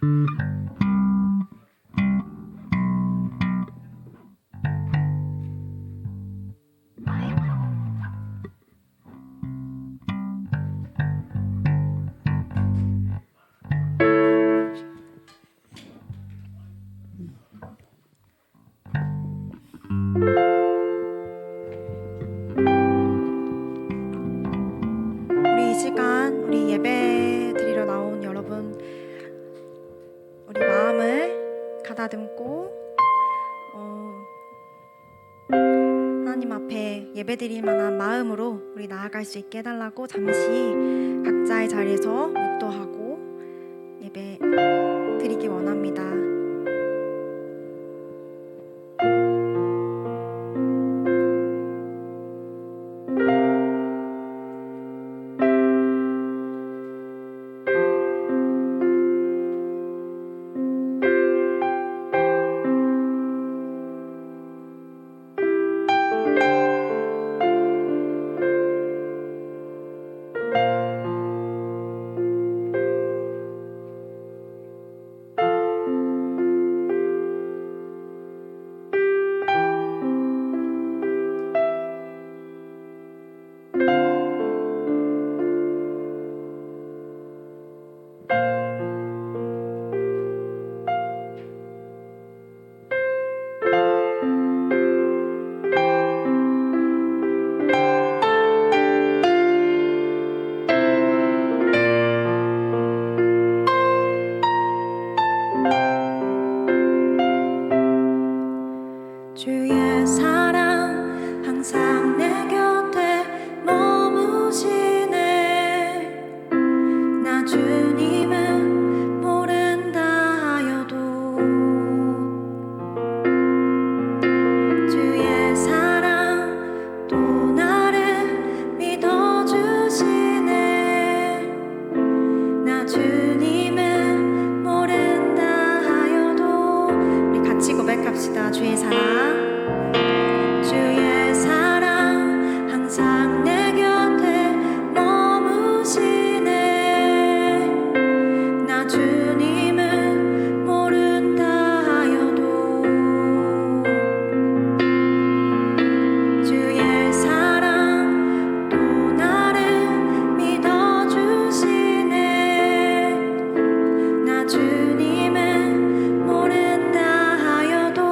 우리 이 시간 우리 예배 드리러 나온 여러분, 우리 마음을 가다듬고 하나님 앞에 예배 드릴 만한 마음으로 우리 나아갈 수 있게 해달라고 잠시 각자의 자리에서 묵도하고 예배 드리기 원합니다. 주의 사랑 항상 내 곁에 머무시네. 나 주님을 모른다 하여도 주의 사랑 또 나를 믿어주시네. 나 주님을 모른다 하여도 우리 같이 고백합시다. 주의 사랑, 주의 사랑 항상 내 곁에 머무시네. 나 주님을 모른다 하여도 주의 사랑 또 나를 믿어주시네. 나 주님을 모른다 하여도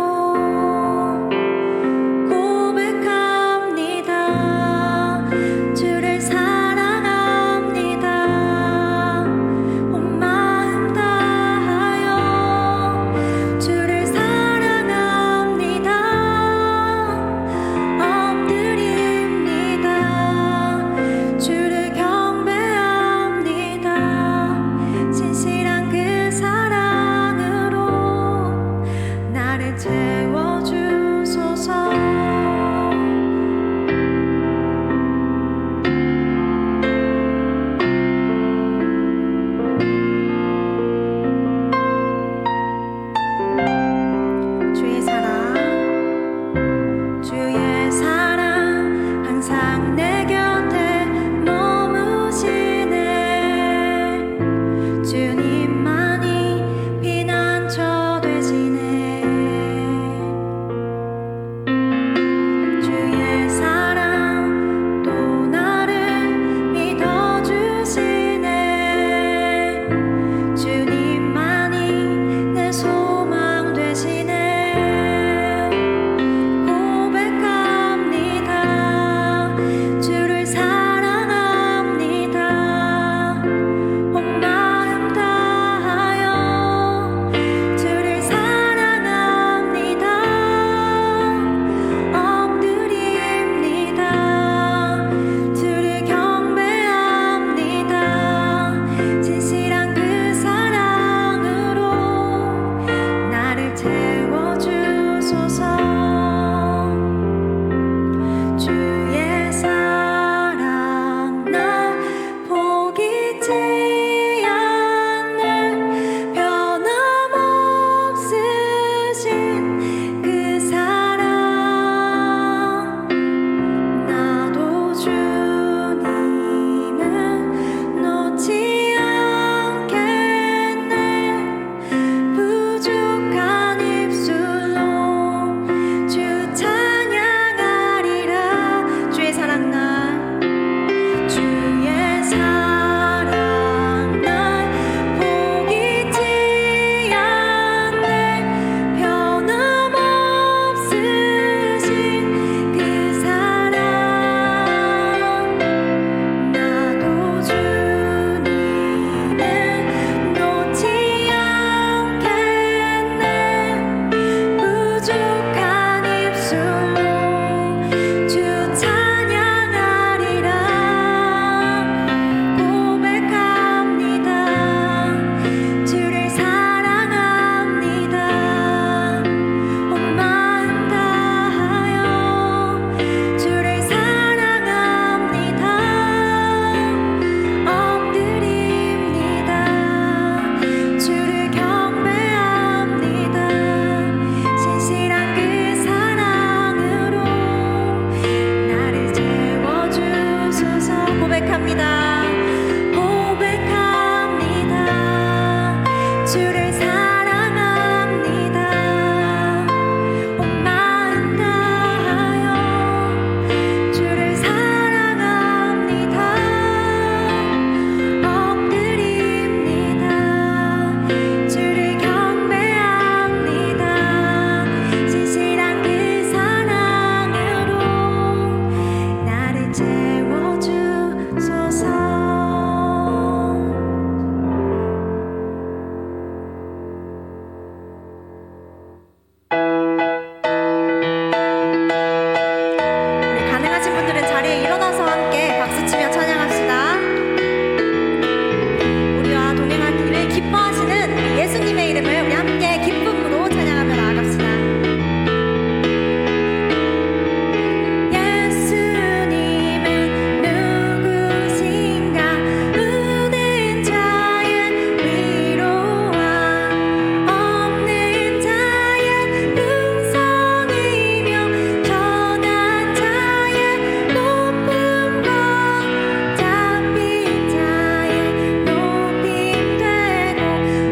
주님의 이름을 우리 함께 기쁨으로 찬양하며 나아갑시다.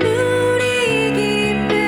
우리 기쁨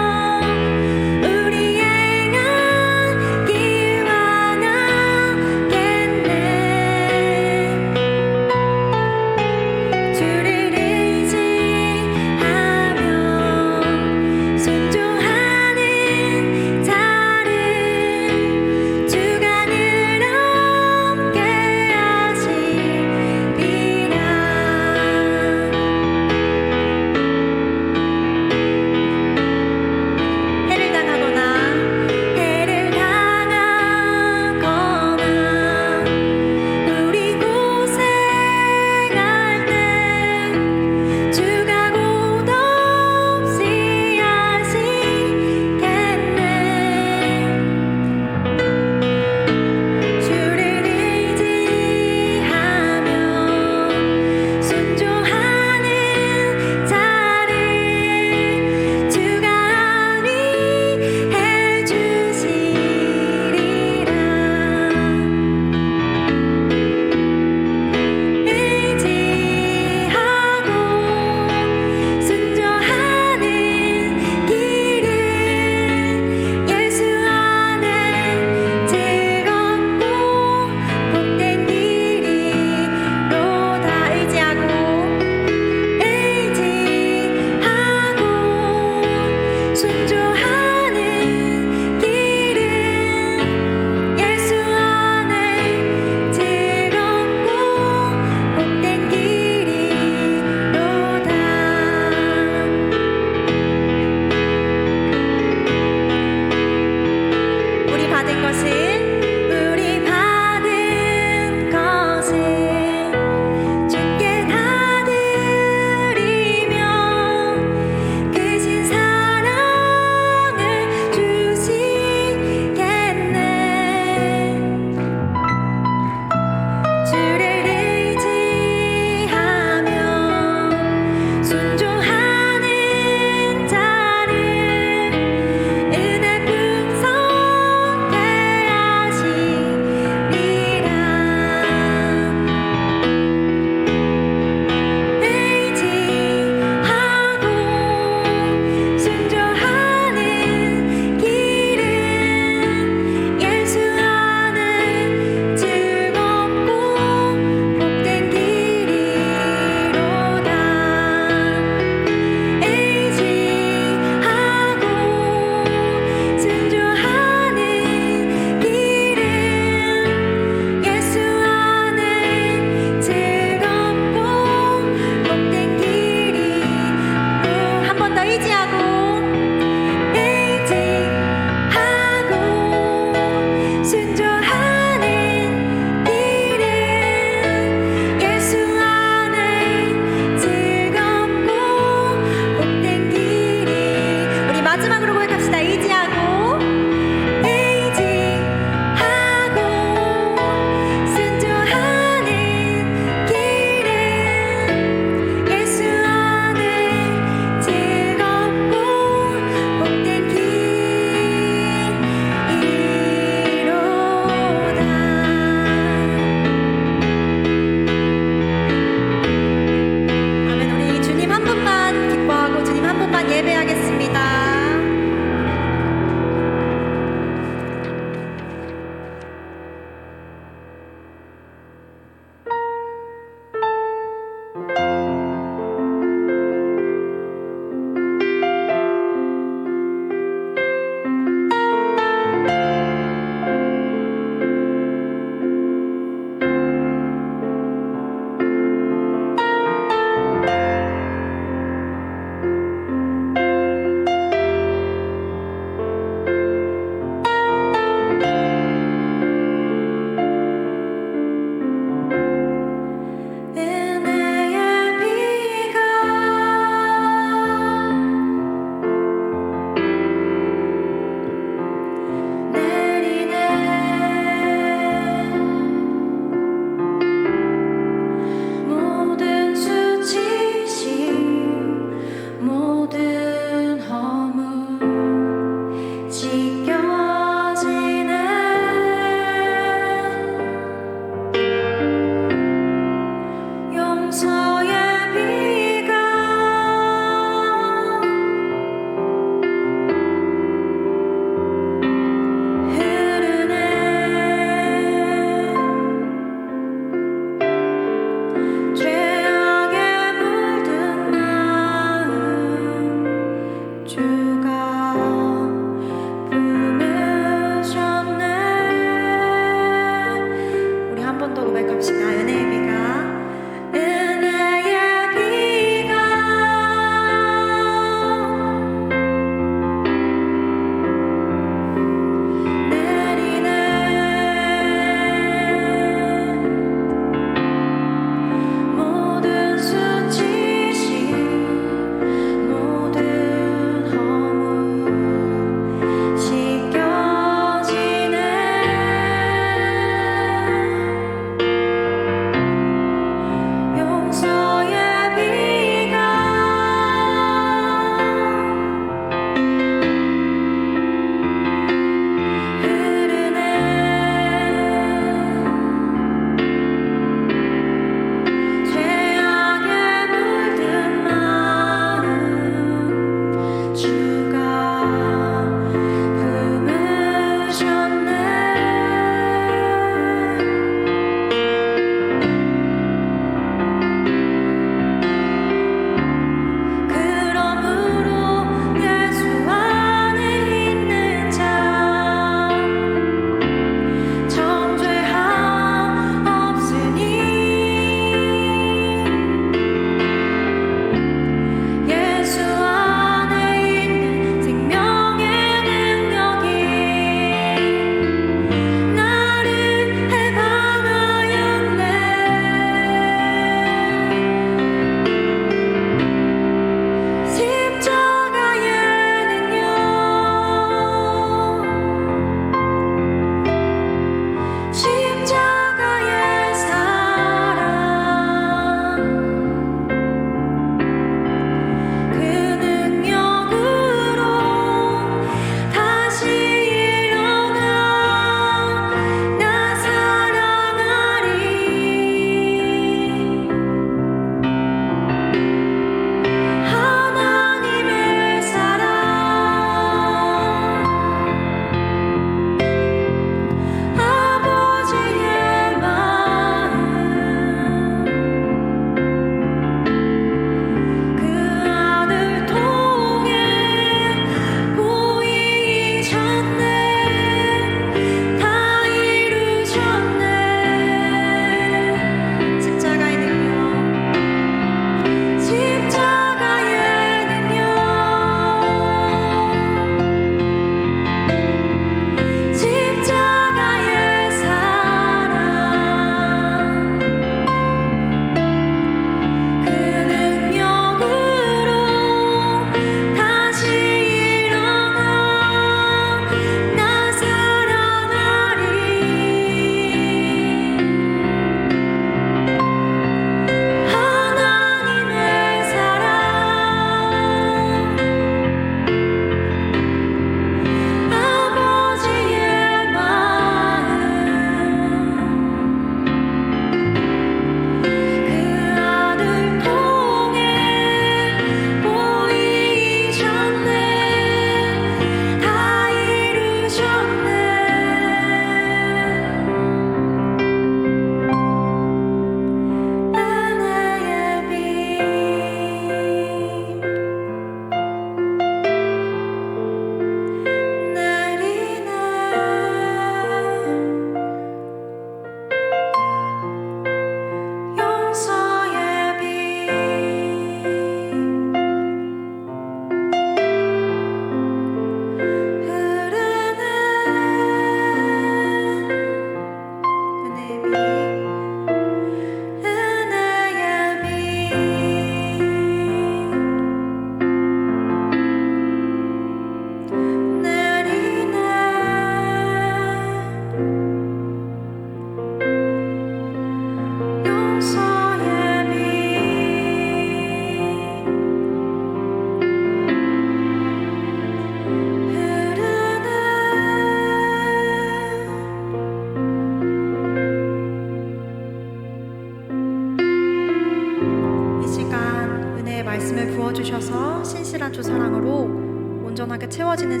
부어주셔서 신실한 주 사랑으로 온전하게 채워지는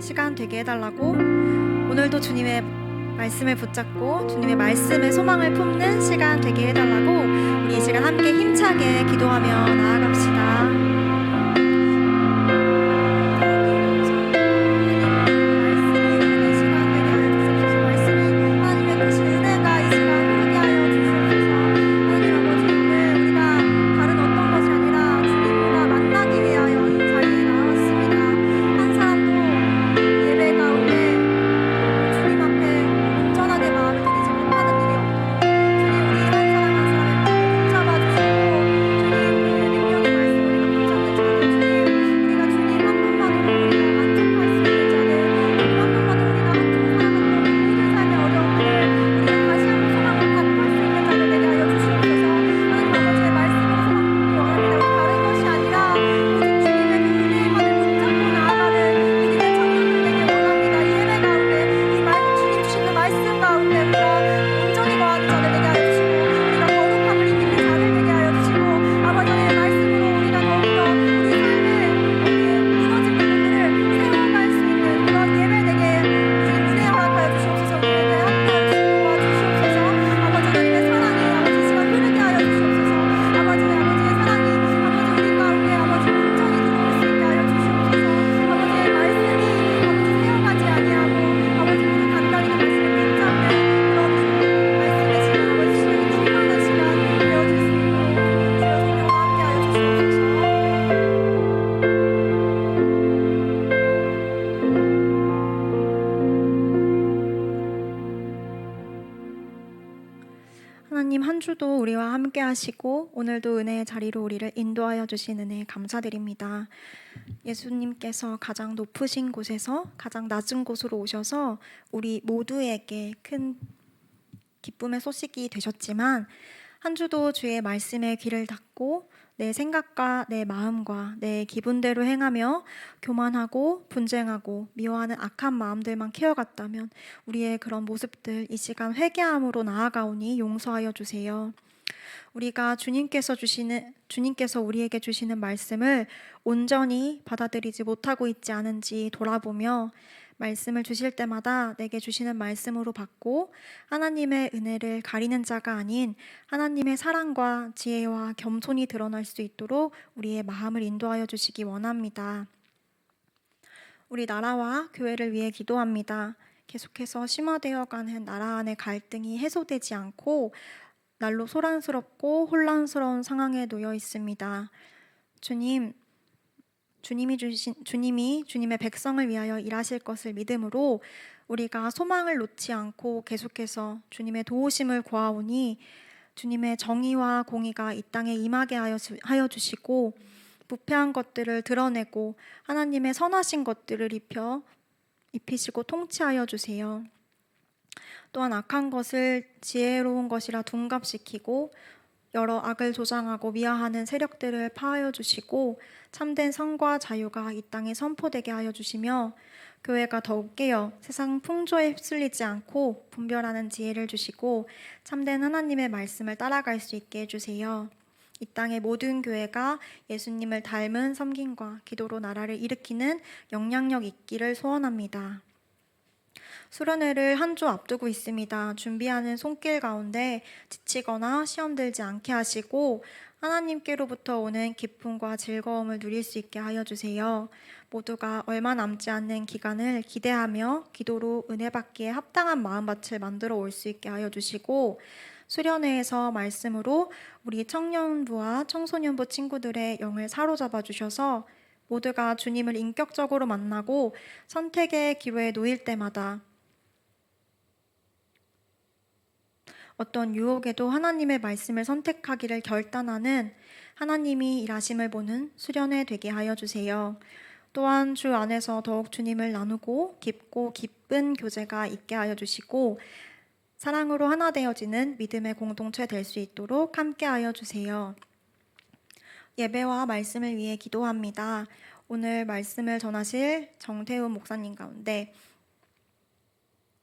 시간 되게 해달라고, 오늘도 주님의 말씀을 붙잡고 주님의 말씀에 소망을 품는 시간 되게 해달라고 우리 이 시간 함께 힘차게 기도하며 나아갑시다. 하나님, 한 주도 우리와 함께 하시고 오늘도 은혜의 자리로 우리를 인도하여 주신 은혜에 감사드립니다. 예수님께서 가장 높으신 곳에서 가장 낮은 곳으로 오셔서 우리 모두에게 큰 기쁨의 소식이 되셨지만, 한 주도 주의 말씀에 귀를 닫고 내 생각과 내 마음과 내 기분대로 행하며 교만하고 분쟁하고 미워하는 악한 마음들만 키워갔다면 우리의 그런 모습들 이 시간 회개함으로 나아가오니 용서하여 주세요. 우리가 주님께서 우리에게 주시는 말씀을 온전히 받아들이지 못하고 있지 않은지 돌아보며 말씀을 주실 때마다 내게 주시는 말씀으로 받고 하나님의 은혜를 가리는 자가 아닌 하나님의 사랑과 지혜와 겸손이 드러날 수 있도록 우리의 마음을 인도하여 주시기 원합니다. 우리 나라와 교회를 위해 기도합니다. 계속해서 심화되어가는 나라 안의 갈등이 해소되지 않고 날로 소란스럽고 혼란스러운 상황에 놓여 있습니다. 주님이 주님의 백성을 위하여 일하실 것을 믿음으로 우리가 소망을 놓지 않고 계속해서 주님의 도우심을 구하오니 주님의 정의와 공의가 이 땅에 임하게 하여 주시고 부패한 것들을 드러내고 하나님의 선하신 것들을 입히시고 통치하여 주세요. 또한 악한 것을 지혜로운 것이라 둔갑시키고 여러 악을 조장하고 미화하는 세력들을 파하여 주시고 참된 성과 자유가 이 땅에 선포되게 하여 주시며 교회가 더욱 깨어 세상 풍조에 휩쓸리지 않고 분별하는 지혜를 주시고 참된 하나님의 말씀을 따라갈 수 있게 해주세요. 이 땅의 모든 교회가 예수님을 닮은 섬김과 기도로 나라를 일으키는 영향력 있기를 소원합니다. 수련회를 한 주 앞두고 있습니다. 준비하는 손길 가운데 지치거나 시험 들지 않게 하시고 하나님께로부터 오는 기쁨과 즐거움을 누릴 수 있게 하여 주세요. 모두가 얼마 남지 않는 기간을 기대하며 기도로 은혜 받기에 합당한 마음밭을 만들어 올 수 있게 하여 주시고 수련회에서 말씀으로 우리 청년부와 청소년부 친구들의 영을 사로잡아 주셔서 모두가 주님을 인격적으로 만나고 선택의 기로에 놓일 때마다 어떤 유혹에도 하나님의 말씀을 선택하기를 결단하는 하나님이 일하심을 보는 수련회 되게 하여 주세요. 또한 주 안에서 더욱 주님을 나누고 깊고 기쁜 교제가 있게 하여 주시고 사랑으로 하나 되어지는 믿음의 공동체 될 수 있도록 함께 하여 주세요. 예배와 말씀을 위해 기도합니다. 오늘 말씀을 전하실 정태훈 목사님 가운데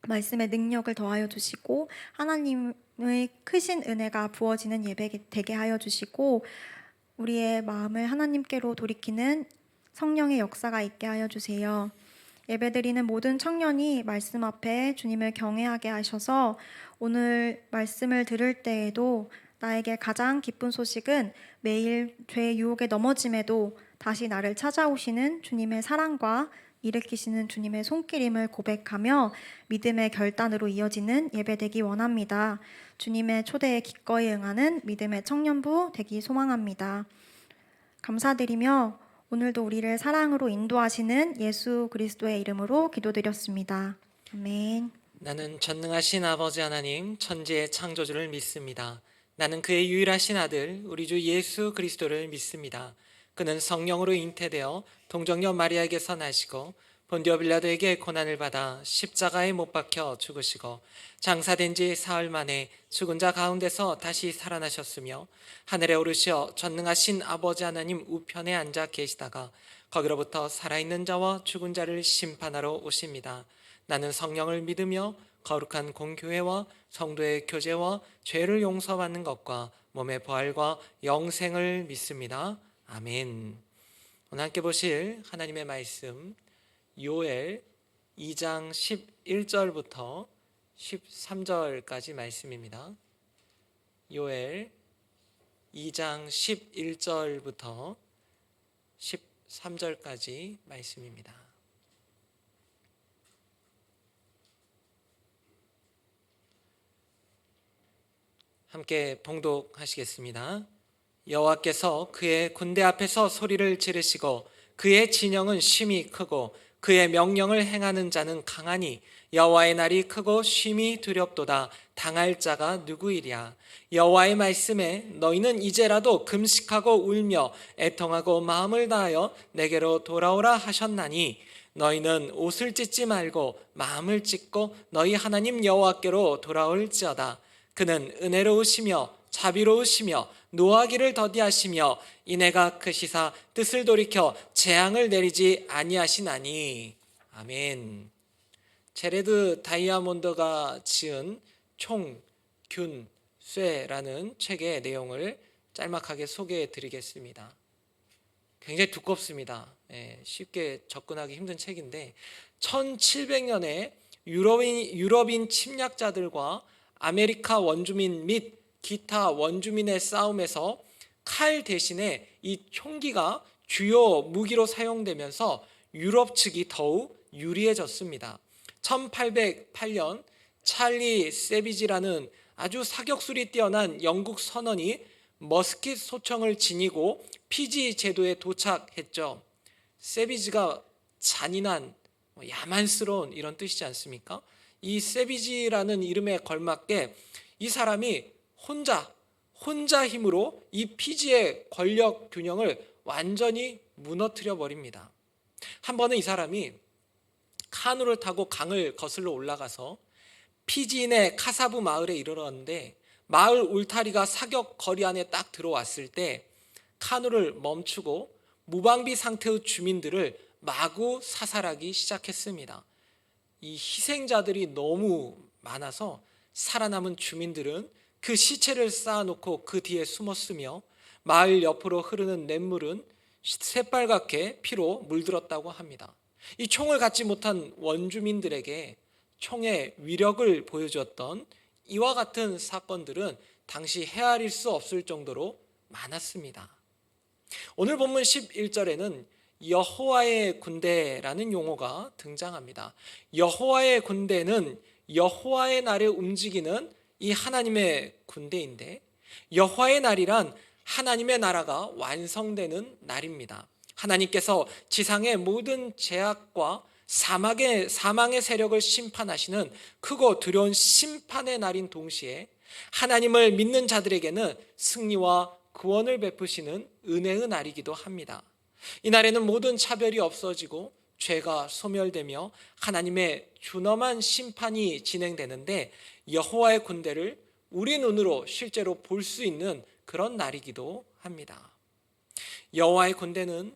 말씀의 능력을 더하여 주시고 하나님의 크신 은혜가 부어지는 예배 되게 하여 주시고 우리의 마음을 하나님께로 돌이키는 성령의 역사가 있게 하여 주세요. 예배드리는 모든 청년이 말씀 앞에 주님을 경외하게 하셔서 오늘 말씀을 들을 때에도 나에게 가장 기쁜 소식은 매일 죄의 유혹에 넘어짐에도 다시 나를 찾아오시는 주님의 사랑과 일으키시는 주님의 손길임을 고백하며 믿음의 결단으로 이어지는 예배되기 원합니다. 주님의 초대에 기꺼이 응하는 믿음의 청년부 되기 소망합니다. 감사드리며 오늘도 우리를 사랑으로 인도하시는 예수 그리스도의 이름으로 기도드렸습니다. 아멘. 나는 전능하신 아버지 하나님 천지의 창조주를 믿습니다. 나는 그의 유일하신 아들 우리 주 예수 그리스도를 믿습니다. 그는 성령으로 잉태되어 동정녀 마리아에게서 나시고 본디오 빌라도에게 고난을 받아 십자가에 못 박혀 죽으시고 장사된 지 사흘 만에 죽은 자 가운데서 다시 살아나셨으며 하늘에 오르시어 전능하신 아버지 하나님 우편에 앉아 계시다가 거기로부터 살아있는 자와 죽은 자를 심판하러 오십니다. 나는 성령을 믿으며 거룩한 공교회와 성도의 교제와 죄를 용서받는 것과 몸의 부활과 영생을 믿습니다. 아멘. 오늘 함께 보실 하나님의 말씀 요엘 2장 11절부터 13절까지 말씀입니다. 요엘 2장 11절부터 13절까지 말씀입니다. 함께 봉독하시겠습니다. 여호와께서 그의 군대 앞에서 소리를 지르시고 그의 진영은 심히 크고 그의 명령을 행하는 자는 강하니 여호와의 날이 크고 심히 두렵도다. 당할 자가 누구이랴. 여호와의 말씀에 너희는 이제라도 금식하고 울며 애통하고 마음을 다하여 내게로 돌아오라 하셨나니 너희는 옷을 찢지 말고 마음을 찢고 너희 하나님 여호와께로 돌아올지어다. 그는 은혜로우시며 자비로우시며 노하기를 더디하시며 인애가 크시사 뜻을 돌이켜 재앙을 내리지 아니하시나니. 아멘. 제레드 다이아몬드가 지은 총, 균, 쇠라는 책의 내용을 짤막하게 소개해 드리겠습니다. 굉장히 두껍습니다. 쉽게 접근하기 힘든 책인데 1700년에 유럽인 침략자들과 아메리카 원주민 및 기타 원주민의 싸움에서 칼 대신에 이 총기가 주요 무기로 사용되면서 유럽 측이 더욱 유리해졌습니다. 1808년 찰리 세비지라는 아주 사격술이 뛰어난 영국 선원이 머스킷 소총을 지니고 피지 제도에 도착했죠. 세비지가 잔인한 야만스러운 이런 뜻이지 않습니까? 이 세비지라는 이름에 걸맞게 이 사람이 혼자 힘으로 이 피지의 권력 균형을 완전히 무너뜨려 버립니다. 한 번은 이 사람이 카누를 타고 강을 거슬러 올라가서 피지인의 카사부 마을에 이르렀는데 마을 울타리가 사격 거리 안에 딱 들어왔을 때 카누를 멈추고 무방비 상태의 주민들을 마구 사살하기 시작했습니다. 이 희생자들이 너무 많아서 살아남은 주민들은 그 시체를 쌓아놓고 그 뒤에 숨었으며 마을 옆으로 흐르는 냇물은 새빨갛게 피로 물들었다고 합니다. 이 총을 갖지 못한 원주민들에게 총의 위력을 보여주었던 이와 같은 사건들은 당시 헤아릴 수 없을 정도로 많았습니다. 오늘 본문 11절에는 여호와의 군대라는 용어가 등장합니다. 여호와의 군대는 여호와의 날에 움직이는 이 하나님의 군대인데 여호와의 날이란 하나님의 나라가 완성되는 날입니다. 하나님께서 지상의 모든 죄악과 사망의 세력을 심판하시는 크고 두려운 심판의 날인 동시에 하나님을 믿는 자들에게는 승리와 구원을 베푸시는 은혜의 날이기도 합니다. 이 날에는 모든 차별이 없어지고 죄가 소멸되며 하나님의 준엄한 심판이 진행되는데 여호와의 군대를 우리 눈으로 실제로 볼 수 있는 그런 날이기도 합니다. 여호와의 군대는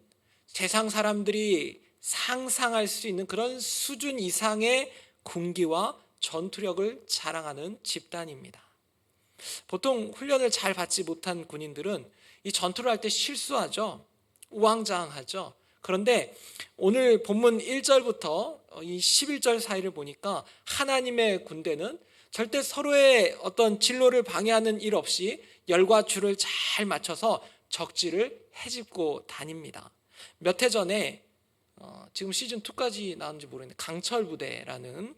세상 사람들이 상상할 수 있는 그런 수준 이상의 군기와 전투력을 자랑하는 집단입니다. 보통 훈련을 잘 받지 못한 군인들은 이 전투를 할 때 실수하죠. 우왕좌왕하죠. 그런데 오늘 본문 1절부터 이 11절 사이를 보니까 하나님의 군대는 절대 서로의 어떤 진로를 방해하는 일 없이 열과 줄을 잘 맞춰서 적지를 헤집고 다닙니다. 몇 해 전에 지금 시즌 2까지 나왔는지 모르겠는데 강철 부대라는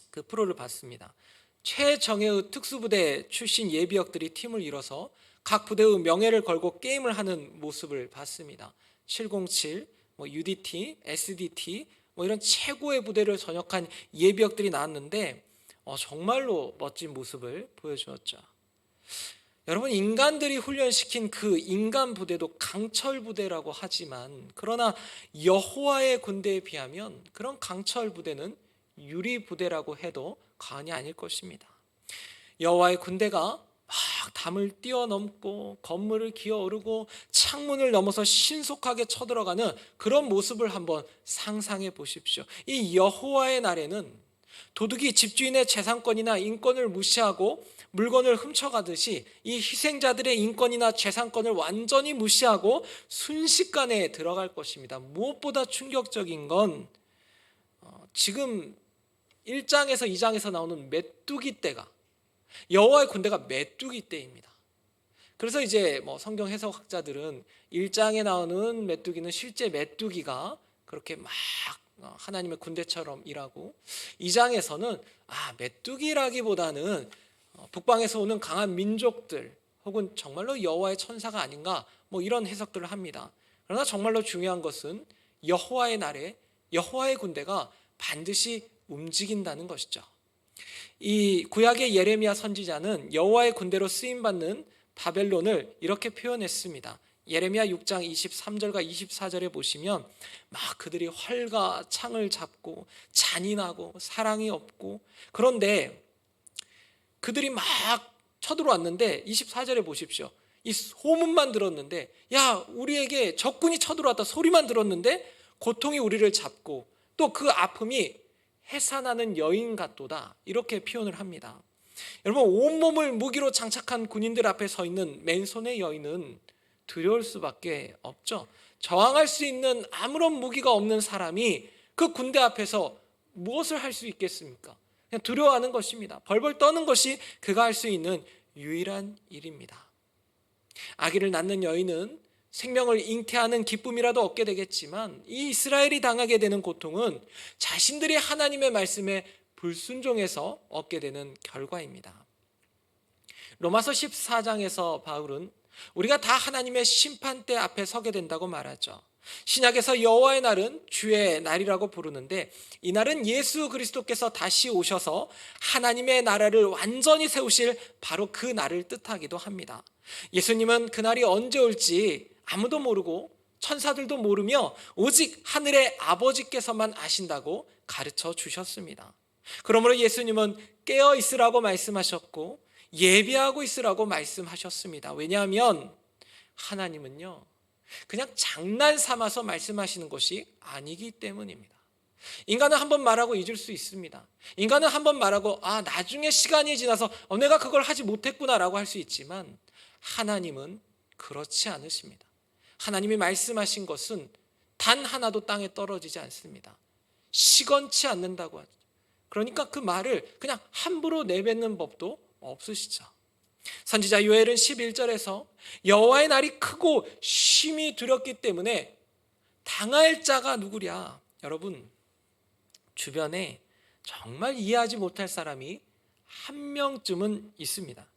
그 프로를 봤습니다. 최정예의 특수부대 출신 예비역들이 팀을 이뤄서 각 부대의 명예를 걸고 게임을 하는 모습을 봤습니다. 707, UDT, SDT 이런 최고의 부대를 전역한 예비역들이 나왔는데 정말로 멋진 모습을 보여주었죠. 여러분, 인간들이 훈련시킨 그 인간 부대도 강철 부대라고 하지만 그러나 여호와의 군대에 비하면 그런 강철 부대는 유리 부대라고 해도 과언이 아닐 것입니다. 여호와의 군대가 막 담을 뛰어넘고 건물을 기어오르고 창문을 넘어서 신속하게 쳐들어가는 그런 모습을 한번 상상해 보십시오. 이 여호와의 날에는 도둑이 집주인의 재산권이나 인권을 무시하고 물건을 훔쳐가듯이 이 희생자들의 인권이나 재산권을 완전히 무시하고 순식간에 들어갈 것입니다. 무엇보다 충격적인 건 지금 1장에서 2장에서 나오는 메뚜기 떼가 여호와의 군대가 메뚜기 떼입니다. 그래서 이제 성경 해석학자들은 1장에 나오는 메뚜기는 실제 메뚜기가 그렇게 막 하나님의 군대처럼 일하고 2장에서는 메뚜기라기보다는 북방에서 오는 강한 민족들 혹은 정말로 여호와의 천사가 아닌가 이런 해석들을 합니다. 그러나 정말로 중요한 것은 여호와의 날에 여호와의 군대가 반드시 움직인다는 것이죠. 이 구약의 예레미야 선지자는 여호와의 군대로 쓰임받는 바벨론을 이렇게 표현했습니다. 예레미야 6장 23절과 24절에 보시면 막 그들이 활과 창을 잡고 잔인하고 사랑이 없고 그런데 그들이 막 쳐들어왔는데 24절에 보십시오. 이 소문만 들었는데 우리에게 적군이 쳐들어왔다 소리만 들었는데 고통이 우리를 잡고 또 그 아픔이 해산하는 여인 같도다 이렇게 표현을 합니다. 여러분, 온몸을 무기로 장착한 군인들 앞에 서 있는 맨손의 여인은 두려울 수밖에 없죠. 저항할 수 있는 아무런 무기가 없는 사람이 그 군대 앞에서 무엇을 할 수 있겠습니까? 그냥 두려워하는 것입니다. 벌벌 떠는 것이 그가 할 수 있는 유일한 일입니다. 아기를 낳는 여인은 생명을 잉태하는 기쁨이라도 얻게 되겠지만 이 이스라엘이 당하게 되는 고통은 자신들이 하나님의 말씀에 불순종해서 얻게 되는 결과입니다. 로마서 14장에서 바울은 우리가 다 하나님의 심판대 앞에 서게 된다고 말하죠. 신약에서 여호와의 날은 주의 날이라고 부르는데 이 날은 예수 그리스도께서 다시 오셔서 하나님의 나라를 완전히 세우실 바로 그 날을 뜻하기도 합니다. 예수님은 그 날이 언제 올지 아무도 모르고 천사들도 모르며 오직 하늘의 아버지께서만 아신다고 가르쳐 주셨습니다. 그러므로 예수님은 깨어 있으라고 말씀하셨고 예비하고 있으라고 말씀하셨습니다. 왜냐하면 하나님은요 그냥 장난 삼아서 말씀하시는 것이 아니기 때문입니다. 인간은 한번 말하고 잊을 수 있습니다. 인간은 한번 말하고 나중에 시간이 지나서 내가 그걸 하지 못했구나라고 할 수 있지만 하나님은 그렇지 않으십니다. 하나님이 말씀하신 것은 단 하나도 땅에 떨어지지 않습니다. 시건치 않는다고 하죠. 그러니까 그 말을 그냥 함부로 내뱉는 법도 없으시죠. 선지자 요엘은 11절에서 여호와의 날이 크고 심히 두렵기 때문에 당할 자가 누구랴. 여러분, 주변에 정말 이해하지 못할 사람이 한 명쯤은 있습니다.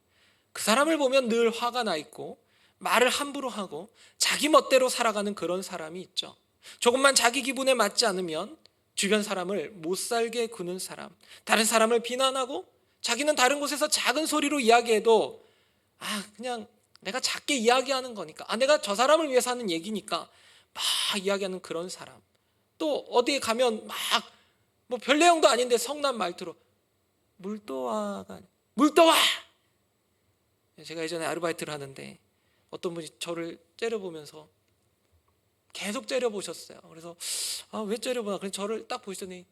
그 사람을 보면 늘 화가 나 있고 말을 함부로 하고 자기 멋대로 살아가는 그런 사람이 있죠. 조금만 자기 기분에 맞지 않으면 주변 사람을 못 살게 구는 사람, 다른 사람을 비난하고 자기는 다른 곳에서 작은 소리로 이야기해도 그냥 내가 작게 이야기하는 거니까 내가 저 사람을 위해서 하는 얘기니까 막 이야기하는 그런 사람. 또 어디에 가면 막 별 내용도 아닌데 성난 말투로 물도와가 물도와. 제가 예전에 아르바이트를 하는데 어떤 분이 저를 째려보면서 계속 째려보셨어요. 그래서 왜 째려보나? 그래서 저를 딱 보시더니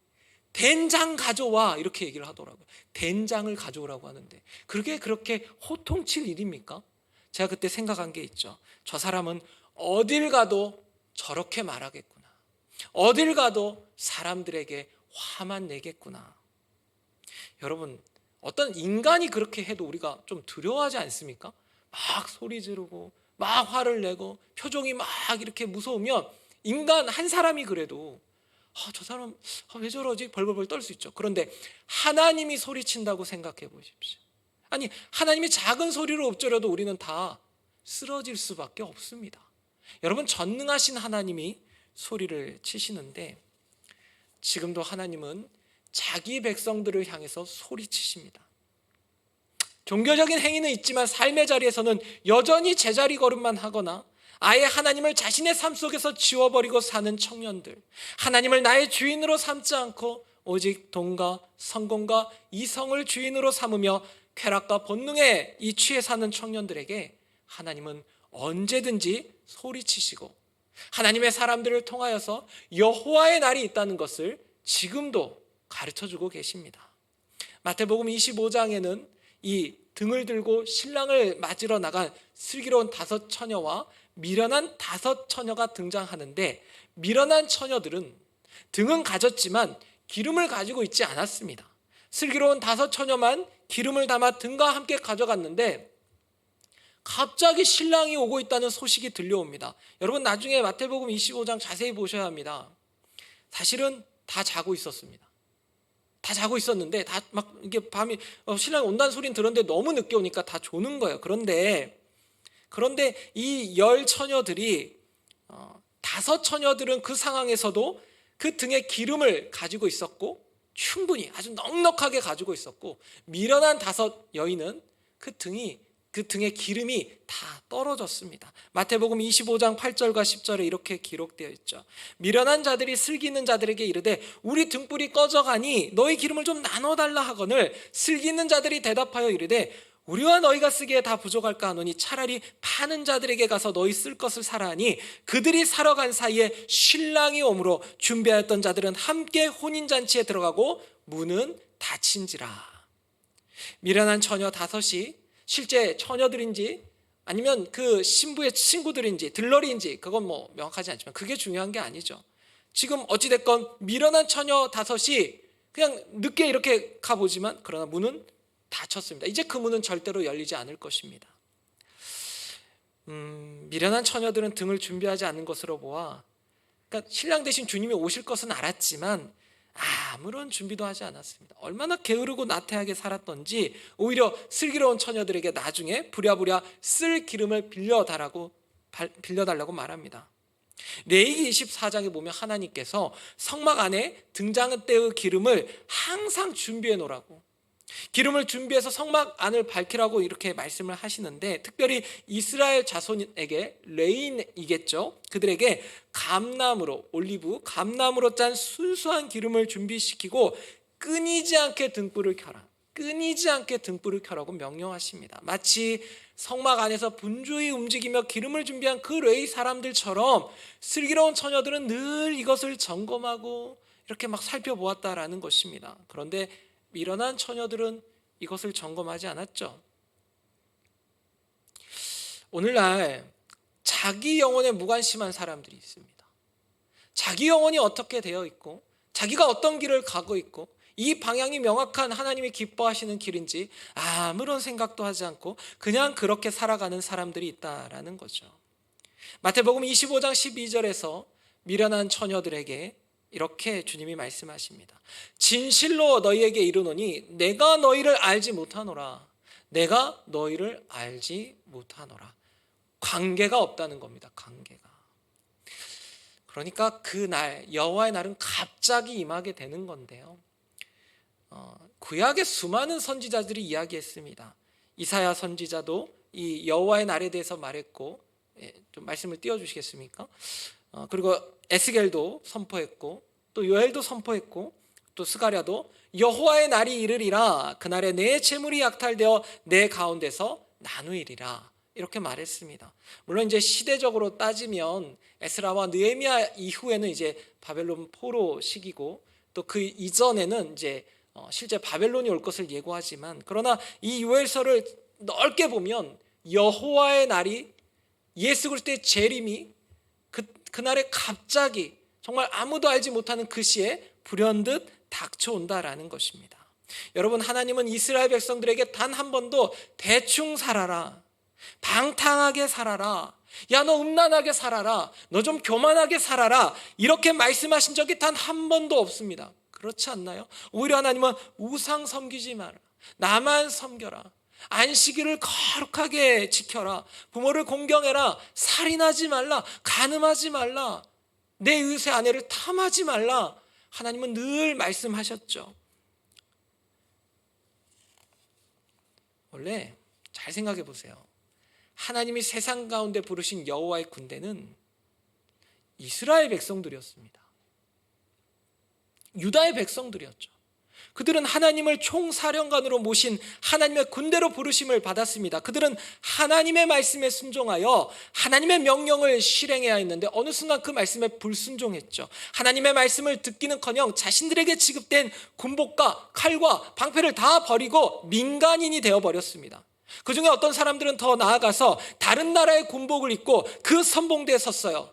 된장 가져와 이렇게 얘기를 하더라고요. 된장을 가져오라고 하는데 그게 그렇게 호통칠 일입니까? 제가 그때 생각한 게 있죠. 저 사람은 어딜 가도 저렇게 말하겠구나. 어딜 가도 사람들에게 화만 내겠구나. 여러분, 어떤 인간이 그렇게 해도 우리가 좀 두려워하지 않습니까? 막 소리 지르고 막 화를 내고 표정이 막 이렇게 무서우면 인간 한 사람이 그래도 저 사람 왜 저러지? 벌벌벌 떨 수 있죠. 그런데 하나님이 소리친다고 생각해 보십시오. 아니, 하나님이 작은 소리로 읊조려도 우리는 다 쓰러질 수밖에 없습니다. 여러분, 전능하신 하나님이 소리를 치시는데 지금도 하나님은 자기 백성들을 향해서 소리치십니다. 종교적인 행위는 있지만 삶의 자리에서는 여전히 제자리 걸음만 하거나 아예 하나님을 자신의 삶 속에서 지워버리고 사는 청년들, 하나님을 나의 주인으로 삼지 않고 오직 돈과 성공과 이성을 주인으로 삼으며 쾌락과 본능에 이 취해 사는 청년들에게 하나님은 언제든지 소리치시고 하나님의 사람들을 통하여서 여호와의 날이 있다는 것을 지금도 가르쳐주고 계십니다. 마태복음 25장에는 이 등을 들고 신랑을 맞으러 나간 슬기로운 5 처녀와 미련한 5 처녀가 등장하는데, 미련한 처녀들은 등은 가졌지만 기름을 가지고 있지 않았습니다. 슬기로운 5 처녀만 기름을 담아 등과 함께 가져갔는데 갑자기 신랑이 오고 있다는 소식이 들려옵니다. 여러분, 나중에 마태복음 25장 자세히 보셔야 합니다. 사실은 다 자고 있었습니다. 다 자고 있었는데 다 막 이게 밤이 신랑이 온다는 소리는 들었는데 너무 늦게 오니까 다 조는 거예요. 그런데 이 10 처녀들이 5 처녀들은 그 상황에서도 그 등에 기름을 가지고 있었고 충분히 아주 넉넉하게 가지고 있었고, 미련한 5 여인은 그 등에 기름이 다 떨어졌습니다. 마태복음 25장 8절과 10절에 이렇게 기록되어 있죠. 미련한 자들이 슬기 있는 자들에게 이르되 우리 등불이 꺼져가니 너희 기름을 좀 나눠달라 하거늘 슬기 있는 자들이 대답하여 이르되 우리와 너희가 쓰기에 다 부족할까 하노니 차라리 파는 자들에게 가서 너희 쓸 것을 사라 하니 그들이 사러 간 사이에 신랑이 오므로 준비하였던 자들은 함께 혼인잔치에 들어가고 문은 닫힌지라. 미련한 처녀 5이 실제 처녀들인지 아니면 그 신부의 친구들인지 들러리인지 그건 뭐 명확하지 않지만 그게 중요한 게 아니죠. 지금 어찌됐건 미련한 처녀 5이 그냥 늦게 이렇게 가보지만 그러나 문은 닫혔습니다. 이제 그 문은 절대로 열리지 않을 것입니다. 미련한 처녀들은 등을 준비하지 않는 것으로 보아, 그러니까 신랑 대신 주님이 오실 것은 알았지만 아무런 준비도 하지 않았습니다. 얼마나 게으르고 나태하게 살았던지 오히려 슬기로운 처녀들에게 나중에 부랴부랴 쓸 기름을 빌려달라고 말합니다. 레위기 24장에 보면 하나님께서 성막 안에 등잔 때의 기름을 항상 준비해 놓으라고, 기름을 준비해서 성막 안을 밝히라고 이렇게 말씀을 하시는데, 특별히 이스라엘 자손에게, 레인이겠죠, 그들에게 감나무로, 올리브 감나무로 짠 순수한 기름을 준비시키고 끊이지 않게 등불을 켜라, 끊이지 않게 등불을 켜라고 명령하십니다. 마치 성막 안에서 분주히 움직이며 기름을 준비한 그 레위 사람들처럼 슬기로운 처녀들은 늘 이것을 점검하고 이렇게 막 살펴보았다라는 것입니다. 그런데 미련한 처녀들은 이것을 점검하지 않았죠. 오늘날 자기 영혼에 무관심한 사람들이 있습니다. 자기 영혼이 어떻게 되어 있고 자기가 어떤 길을 가고 있고 이 방향이 명확한 하나님이 기뻐하시는 길인지 아무런 생각도 하지 않고 그냥 그렇게 살아가는 사람들이 있다라는 거죠. 마태복음 25장 12절에서 미련한 처녀들에게 이렇게 주님이 말씀하십니다. 진실로 너희에게 이르노니 내가 너희를 알지 못하노라. 내가 너희를 알지 못하노라. 관계가 없다는 겁니다. 관계가. 그러니까 그날 여호와의 날은 갑자기 임하게 되는 건데요. 구약의 수많은 선지자들이 이야기했습니다. 이사야 선지자도 이 여호와의 날에 대해서 말했고, 좀 말씀을 띄워주시겠습니까? 그리고 에스겔도 선포했고 또 요엘도 선포했고 또 스가랴도 여호와의 날이 이르리라. 그날에 내 재물이 약탈되어 내 가운데서 나누이리라. 이렇게 말했습니다. 물론 이제 시대적으로 따지면 에스라와 느헤미야 이후에는 이제 바벨론 포로 시기고 또 그 이전에는 이제 실제 바벨론이 올 것을 예고하지만, 그러나 이 요엘서를 넓게 보면 여호와의 날이, 예수 그리스도의 재림이 그날에 갑자기 정말 아무도 알지 못하는 그 시에 불현듯 닥쳐온다라는 것입니다. 여러분, 하나님은 이스라엘 백성들에게 단 한 번도 대충 살아라, 방탕하게 살아라, 야 너 음란하게 살아라, 너 좀 교만하게 살아라, 이렇게 말씀하신 적이 단 한 번도 없습니다. 그렇지 않나요? 오히려 하나님은 우상 섬기지 마라, 나만 섬겨라, 안식일을 거룩하게 지켜라, 부모를 공경해라, 살인하지 말라, 간음하지 말라, 내 이웃의 아내를 탐하지 말라, 하나님은 늘 말씀하셨죠. 원래 잘 생각해 보세요. 하나님이 세상 가운데 부르신 여호와의 군대는 이스라엘 백성들이었습니다. 유다의 백성들이었죠. 그들은 하나님을 총사령관으로 모신 하나님의 군대로 부르심을 받았습니다. 그들은 하나님의 말씀에 순종하여 하나님의 명령을 실행해야 했는데 어느 순간 그 말씀에 불순종했죠. 하나님의 말씀을 듣기는커녕 자신들에게 지급된 군복과 칼과 방패를 다 버리고 민간인이 되어버렸습니다. 그 중에 어떤 사람들은 더 나아가서 다른 나라의 군복을 입고 그 선봉대에 섰어요.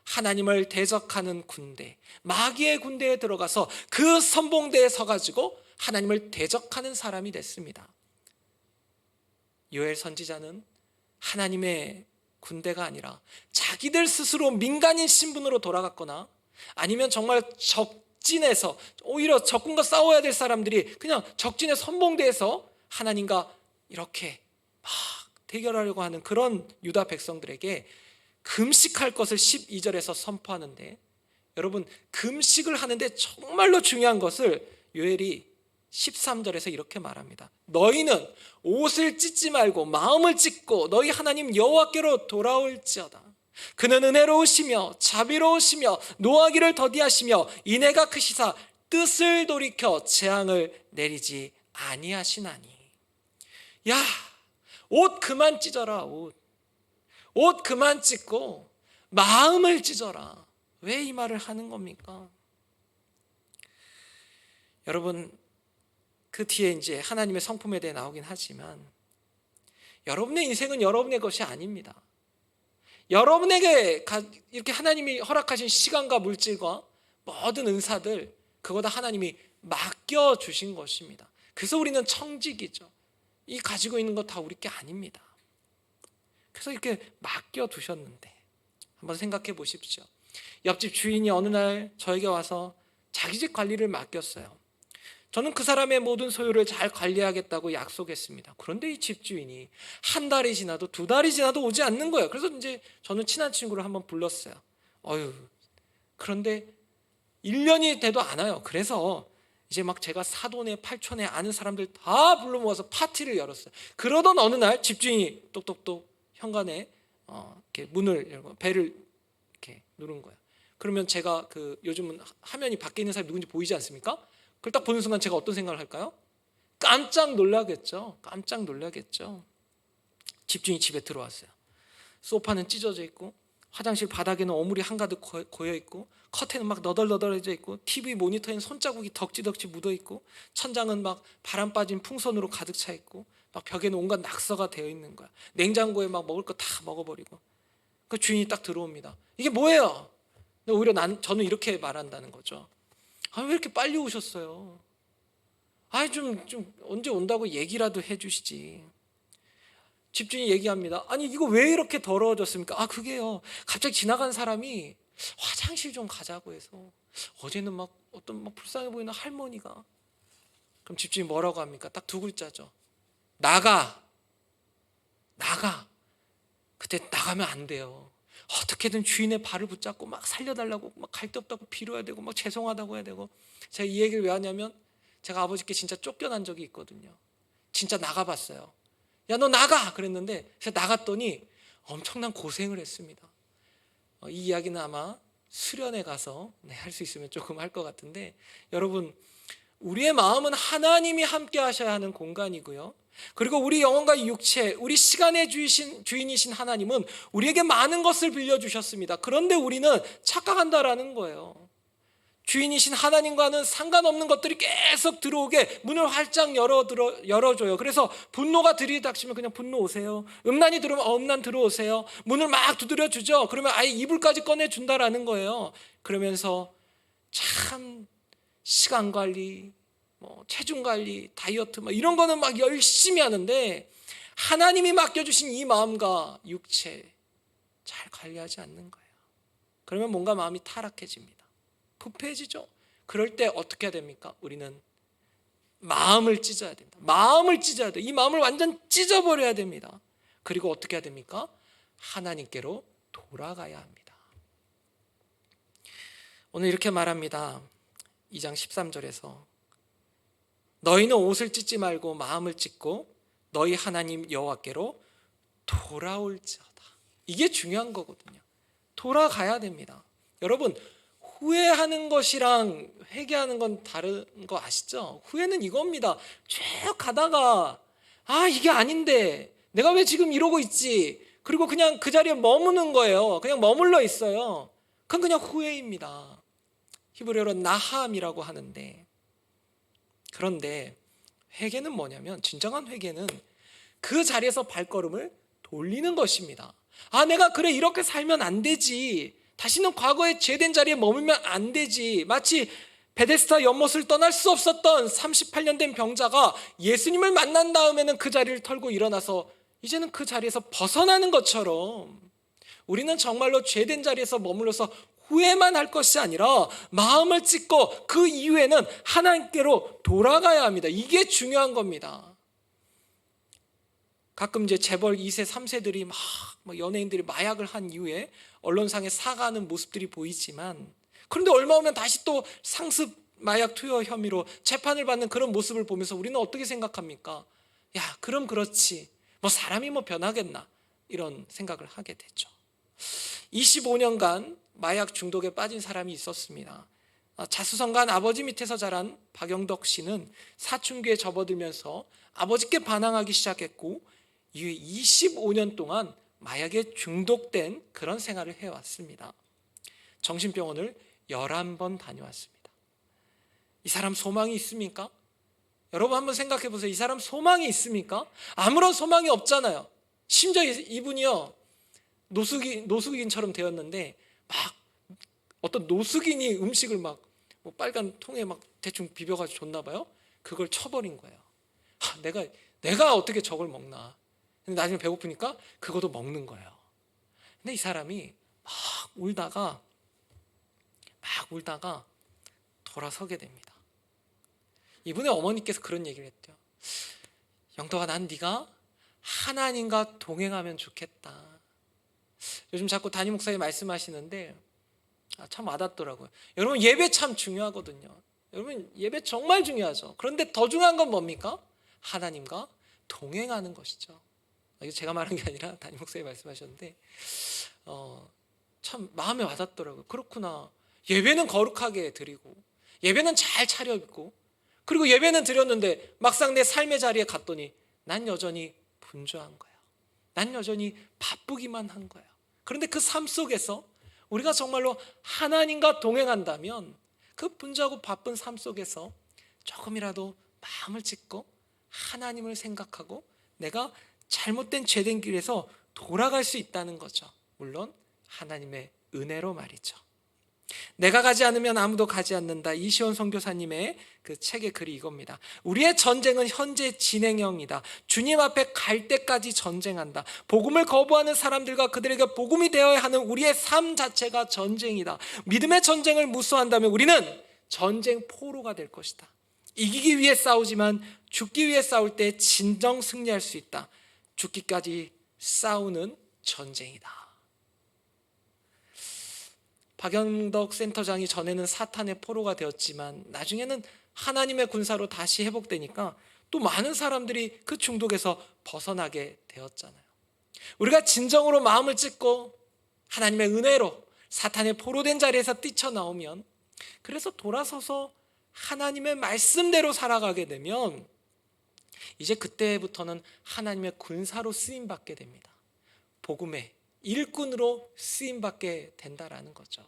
하나님을 대적하는 군대, 마귀의 군대에 들어가서 그 선봉대에 서가지고 하나님을 대적하는 사람이 됐습니다. 요엘 선지자는 하나님의 군대가 아니라 자기들 스스로 민간인 신분으로 돌아갔거나 아니면 정말 적진에서, 오히려 적군과 싸워야 될 사람들이 그냥 적진의 선봉대에서 하나님과 이렇게 막 대결하려고 하는 그런 유다 백성들에게 금식할 것을 12절에서 선포하는데, 여러분, 금식을 하는데 정말로 중요한 것을 요엘이 13절에서 이렇게 말합니다. 너희는 옷을 찢지 말고 마음을 찢고 너희 하나님 여호와께로 돌아올지어다. 그는 은혜로우시며 자비로우시며 노하기를 더디하시며 인애가 크시사 뜻을 돌이켜 재앙을 내리지 아니하시나니. 야, 옷 그만 찢어라. 옷 그만 찢고 마음을 찢어라. 왜 이 말을 하는 겁니까? 여러분, 그 뒤에 이제 하나님의 성품에 대해 나오긴 하지만 여러분의 인생은 여러분의 것이 아닙니다. 여러분에게 이렇게 하나님이 허락하신 시간과 물질과 모든 은사들, 그거 다 하나님이 맡겨주신 것입니다. 그래서 우리는 청직이죠. 이 가지고 있는 거 다 우리 게 아닙니다. 그래서 이렇게 맡겨두셨는데 한번 생각해 보십시오. 옆집 주인이 어느 날 저에게 와서 자기 집 관리를 맡겼어요. 저는 그 사람의 모든 소유를 잘 관리하겠다고 약속했습니다. 그런데 이 집주인이 한 달이 지나도 두 달이 지나도 오지 않는 거예요. 그래서 이제 저는 친한 친구를 한번 불렀어요. 그런데 1년이 돼도 안 와요. 그래서 이제 막 제가 사돈에 팔촌에 아는 사람들 다 불러 모아서 파티를 열었어요. 그러던 어느 날 집주인이 똑똑똑 현관에 이렇게 문을 열고 벨을 이렇게 누른 거예요. 그러면 제가 요즘은 화면이 밖에 있는 사람이 누군지 보이지 않습니까? 그걸 딱 보는 순간 제가 어떤 생각을 할까요? 깜짝 놀라겠죠. 깜짝 놀라겠죠. 집주인이 집에 들어왔어요. 소파는 찢어져 있고 화장실 바닥에는 오물이 한가득 고여 있고 커튼은 막 너덜너덜해져 있고 TV 모니터에는 손자국이 덕지덕지 묻어 있고 천장은 막 바람 빠진 풍선으로 가득 차 있고 막 벽에는 온갖 낙서가 되어 있는 거야. 냉장고에 막 먹을 거 다 먹어버리고. 그 주인이 딱 들어옵니다. 이게 뭐예요? 근데 오히려 저는 이렇게 말한다는 거죠. 왜 이렇게 빨리 오셨어요? 좀 언제 온다고 얘기라도 해주시지. 집주인이 얘기합니다. 아니 이거 왜 이렇게 더러워졌습니까? 그게요, 갑자기 지나간 사람이 화장실 좀 가자고 해서 어제는 막 어떤 막 불쌍해 보이는 할머니가. 그럼 집주인이 뭐라고 합니까? 딱 두 글자죠. 나가. 그때 나가면 안 돼요. 어떻게든 주인의 발을 붙잡고 막 살려달라고 막 갈 데 없다고 빌어야 되고 막 죄송하다고 해야 되고. 제가 이 얘기를 왜 하냐면 제가 아버지께 진짜 쫓겨난 적이 있거든요. 진짜 나가봤어요. 야 너 나가! 그랬는데 제가 나갔더니 엄청난 고생을 했습니다. 이 이야기는 아마 수련회 가서 할 수 있으면 조금 할 것 같은데, 여러분, 우리의 마음은 하나님이 함께 하셔야 하는 공간이고요, 그리고 우리 영혼과 육체, 우리 시간의 주인이신 하나님은 우리에게 많은 것을 빌려주셨습니다. 그런데 우리는 착각한다라는 거예요. 주인이신 하나님과는 상관없는 것들이 계속 들어오게 문을 활짝 열어줘요. 그래서 분노가 들이닥치면 그냥 분노 오세요. 음란이 들어오면 음란 들어오세요. 문을 막 두드려 주죠. 그러면 아예 이불까지 꺼내준다라는 거예요. 그러면서 참 시간 관리, 체중 관리, 다이어트 이런 거는 막 열심히 하는데 하나님이 맡겨주신 이 마음과 육체 잘 관리하지 않는 거예요. 그러면 뭔가 마음이 타락해집니다. 부패해지죠. 그럴 때 어떻게 해야 됩니까? 우리는 마음을 찢어야 된다. 마음을 찢어야 돼. 이 마음을 완전 찢어버려야 됩니다. 그리고 어떻게 해야 됩니까? 하나님께로 돌아가야 합니다. 오늘 이렇게 말합니다. 2장 13절에서 너희는 옷을 찢지 말고 마음을 찢고 너희 하나님 여호와께로 돌아올지어다. 이게 중요한 거거든요. 돌아가야 됩니다. 여러분, 후회하는 것이랑 회개하는 건 다른 거 아시죠? 후회는 이겁니다. 쭉 가다가 이게 아닌데 내가 왜 지금 이러고 있지? 그리고 그냥 그 자리에 머무는 거예요. 그냥 머물러 있어요. 그건 그냥 후회입니다. 히브리어로 나함이라고 하는데, 그런데 회개는 뭐냐면, 진정한 회개는 그 자리에서 발걸음을 돌리는 것입니다. 내가 그래 이렇게 살면 안 되지. 다시는 과거의 죄된 자리에 머물면 안 되지. 마치 베데스다 연못을 떠날 수 없었던 38년 된 병자가 예수님을 만난 다음에는 그 자리를 털고 일어나서 이제는 그 자리에서 벗어나는 것처럼 우리는 정말로 죄된 자리에서 머물러서 후회만 할 것이 아니라 마음을 찢고 그 이후에는 하나님께로 돌아가야 합니다. 이게 중요한 겁니다. 가끔 이제 재벌 2세, 3세들이 막 연예인들이 마약을 한 이후에 언론상에 사과하는 모습들이 보이지만, 그런데 얼마 후면 다시 또 상습 마약 투여 혐의로 재판을 받는 그런 모습을 보면서 우리는 어떻게 생각합니까? 그럼 그렇지. 사람이 변하겠나? 이런 생각을 하게 되죠. 25년간 마약 중독에 빠진 사람이 있었습니다. 자수성가한 아버지 밑에서 자란 박영덕 씨는 사춘기에 접어들면서 아버지께 반항하기 시작했고 이후에 25년 동안 마약에 중독된 그런 생활을 해왔습니다. 정신병원을 11번 다녀왔습니다. 이 사람 소망이 있습니까? 여러분 한번 생각해 보세요. 이 사람 소망이 있습니까? 아무런 소망이 없잖아요. 심지어 이분이요, 노숙인처럼 되었는데 막 어떤 노숙인이 음식을 빨간 통에 대충 비벼가지고 줬나 봐요. 그걸 쳐버린 거예요. 내가 어떻게 저걸 먹나. 근데 나중에 배고프니까 그것도 먹는 거예요. 근데 이 사람이 막 울다가 돌아서게 됩니다. 이분의 어머니께서 그런 얘기를 했대요. 영덕아, 난 네가 하나님과 동행하면 좋겠다. 요즘 자꾸 담임 목사님 말씀하시는데 참 와닿더라고요. 여러분, 예배 참 중요하거든요. 여러분, 예배 정말 중요하죠. 그런데 더 중요한 건 뭡니까? 하나님과 동행하는 것이죠. 이거 제가 말한 게 아니라 담임 목사님이 말씀하셨는데 참 마음에 와닿더라고요. 그렇구나. 예배는 거룩하게 드리고 예배는 잘 차려입고 그리고 예배는 드렸는데 막상 내 삶의 자리에 갔더니 난 여전히 분주한 거야. 난 여전히 바쁘기만 한 거야. 그런데 그 삶 속에서 우리가 정말로 하나님과 동행한다면 그 분주하고 바쁜 삶 속에서 조금이라도 마음을 찢고 하나님을 생각하고 내가 잘못된 죄된 길에서 돌아갈 수 있다는 거죠. 물론 하나님의 은혜로 말이죠. 내가 가지 않으면 아무도 가지 않는다. 이시원 선교사님의 그 책의 글이 이겁니다. 우리의 전쟁은 현재 진행형이다. 주님 앞에 갈 때까지 전쟁한다. 복음을 거부하는 사람들과 그들에게 복음이 되어야 하는 우리의 삶 자체가 전쟁이다. 믿음의 전쟁을 무수한다면 우리는 전쟁 포로가 될 것이다. 이기기 위해 싸우지만 죽기 위해 싸울 때 진정 승리할 수 있다. 죽기까지 싸우는 전쟁이다. 박영덕 센터장이 전에는 사탄의 포로가 되었지만 나중에는 하나님의 군사로 다시 회복되니까 또 많은 사람들이 그 중독에서 벗어나게 되었잖아요. 우리가 진정으로 마음을 찢고 하나님의 은혜로 사탄의 포로된 자리에서 뛰쳐나오면, 그래서 돌아서서 하나님의 말씀대로 살아가게 되면 이제 그때부터는 하나님의 군사로 쓰임받게 됩니다. 복음의 일꾼으로 쓰임받게 된다라는 거죠.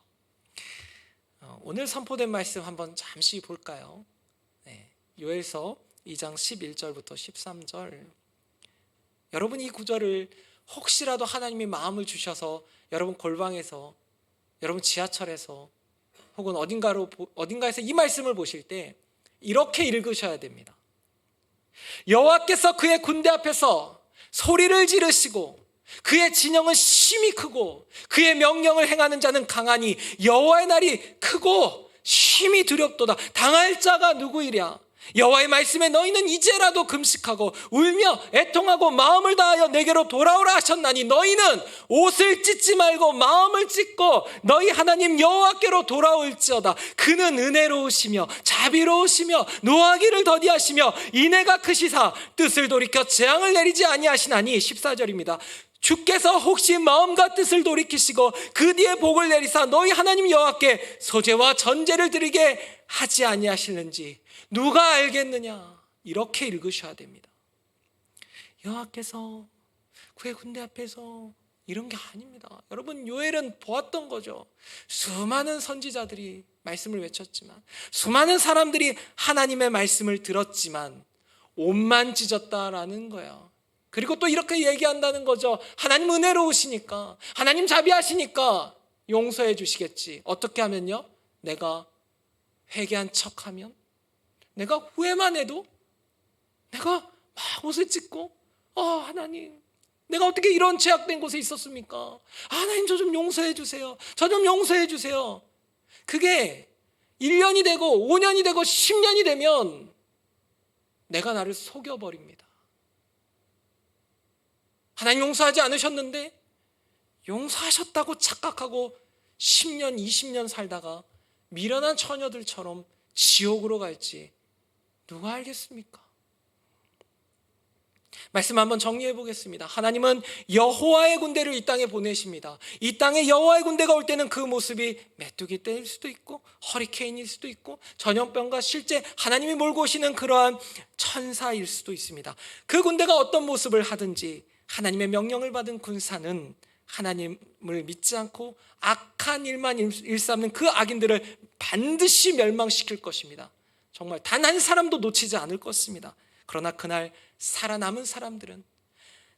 오늘 선포된 말씀 한번 잠시 볼까요? 요엘서 2장 11절부터 13절. 여러분 이 구절을 혹시라도 하나님이 마음을 주셔서 여러분 골방에서, 여러분 지하철에서 혹은 어딘가에서 이 말씀을 보실 때 이렇게 읽으셔야 됩니다. 여호와께서 그의 군대 앞에서 소리를 지르시고 그의 진영은 심히 크고 그의 명령을 행하는 자는 강하니 여호와의 날이 크고 심히 두렵도다. 당할 자가 누구이랴? 여호와의 말씀에 너희는 이제라도 금식하고 울며 애통하고 마음을 다하여 내게로 돌아오라 하셨나니 너희는 옷을 찢지 말고 마음을 찢고 너희 하나님 여호와께로 돌아올지어다. 그는 은혜로우시며 자비로우시며 노하기를 더디하시며 인애가 크시사 뜻을 돌이켜 재앙을 내리지 아니하시나니. 14절입니다. 주께서 혹시 마음과 뜻을 돌이키시고 그 뒤에 복을 내리사 너희 하나님 여호와께 소제와 전제를 드리게 하지 아니하시는지 누가 알겠느냐? 이렇게 읽으셔야 됩니다. 여호와께서 그의 군대 앞에서 이런 게 아닙니다. 여러분 요엘은 보았던 거죠. 수많은 선지자들이 말씀을 외쳤지만, 수많은 사람들이 하나님의 말씀을 들었지만 옷만 찢었다라는 거예요. 그리고 또 이렇게 얘기한다는 거죠. 하나님 은혜로우시니까, 하나님 자비하시니까 용서해 주시겠지. 어떻게 하면요? 내가 회개한 척하면, 내가 후회만 해도, 내가 막 옷을 찢고 하나님 내가 어떻게 이런 죄악된 곳에 있었습니까? 하나님 저 좀 용서해 주세요. 저 좀 용서해 주세요. 그게 1년이 되고 5년이 되고 10년이 되면 내가 나를 속여버립니다. 하나님 용서하지 않으셨는데 용서하셨다고 착각하고 10년 20년 살다가 미련한 처녀들처럼 지옥으로 갈지 누가 알겠습니까? 말씀 한번 정리해 보겠습니다. 하나님은 여호와의 군대를 이 땅에 보내십니다. 이 땅에 여호와의 군대가 올 때는 그 모습이 메뚜기 떼일 수도 있고 허리케인일 수도 있고 전염병과 실제 하나님이 몰고 오시는 그러한 천사일 수도 있습니다. 그 군대가 어떤 모습을 하든지 하나님의 명령을 받은 군사는 하나님을 믿지 않고 악한 일만 일삼는 그 악인들을 반드시 멸망시킬 것입니다. 정말 단 한 사람도 놓치지 않을 것입니다. 그러나 그날 살아남은 사람들은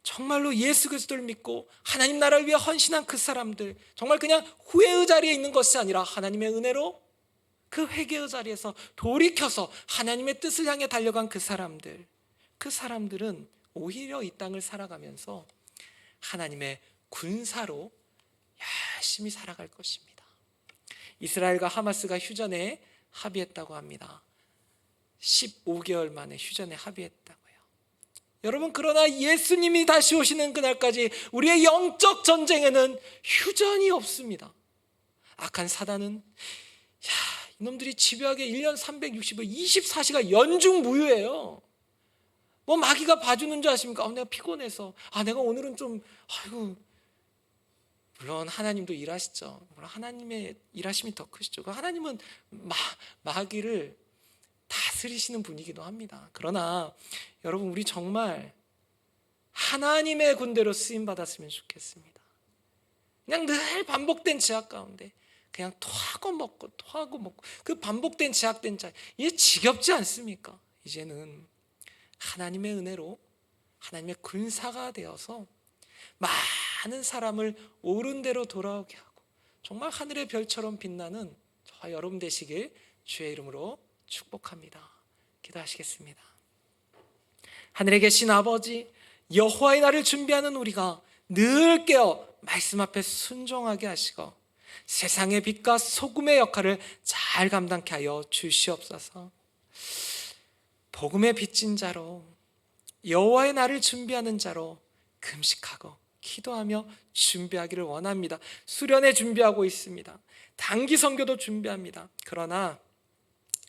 정말로 예수 그리스도를 믿고 하나님 나라를 위해 헌신한 그 사람들, 정말 그냥 후회의 자리에 있는 것이 아니라 하나님의 은혜로 그 회개의 자리에서 돌이켜서 하나님의 뜻을 향해 달려간 그 사람들은 오히려 이 땅을 살아가면서 하나님의 군사로 열심히 살아갈 것입니다. 이스라엘과 하마스가 휴전에 합의했다고 합니다. 15개월 만에 휴전에 합의했다고요. 여러분, 그러나 예수님이 다시 오시는 그날까지 우리의 영적 전쟁에는 휴전이 없습니다. 악한 사단은 이놈들이 집요하게 1년 365, 24시간 연중무휴예요. 뭐 마귀가 봐주는 줄 아십니까? 내가 피곤해서, 내가 오늘은 좀, 물론 하나님도 일하시죠. 물론 하나님의 일하심이 더 크시죠. 하나님은 마귀를 다스리시는 분이기도 합니다. 그러나 여러분, 우리 정말 하나님의 군대로 쓰임받았으면 좋겠습니다. 그냥 늘 반복된 제약 가운데 그냥 토하고 먹고 그 반복된 제약된 자, 이게 지겹지 않습니까? 이제는 하나님의 은혜로 하나님의 군사가 되어서 많은 사람을 옳은 대로 돌아오게 하고 정말 하늘의 별처럼 빛나는 저와 여러분 되시길 주의 이름으로 축복합니다. 기도하시겠습니다. 하늘에 계신 아버지, 여호와의 날을 준비하는 우리가 늘 깨어 말씀 앞에 순종하게 하시고 세상의 빛과 소금의 역할을 잘 감당케 하여 주시옵소서. 복음의 빚진 자로, 여호와의 날을 준비하는 자로 금식하고 기도하며 준비하기를 원합니다. 수련회 준비하고 있습니다. 단기 선교도 준비합니다. 그러나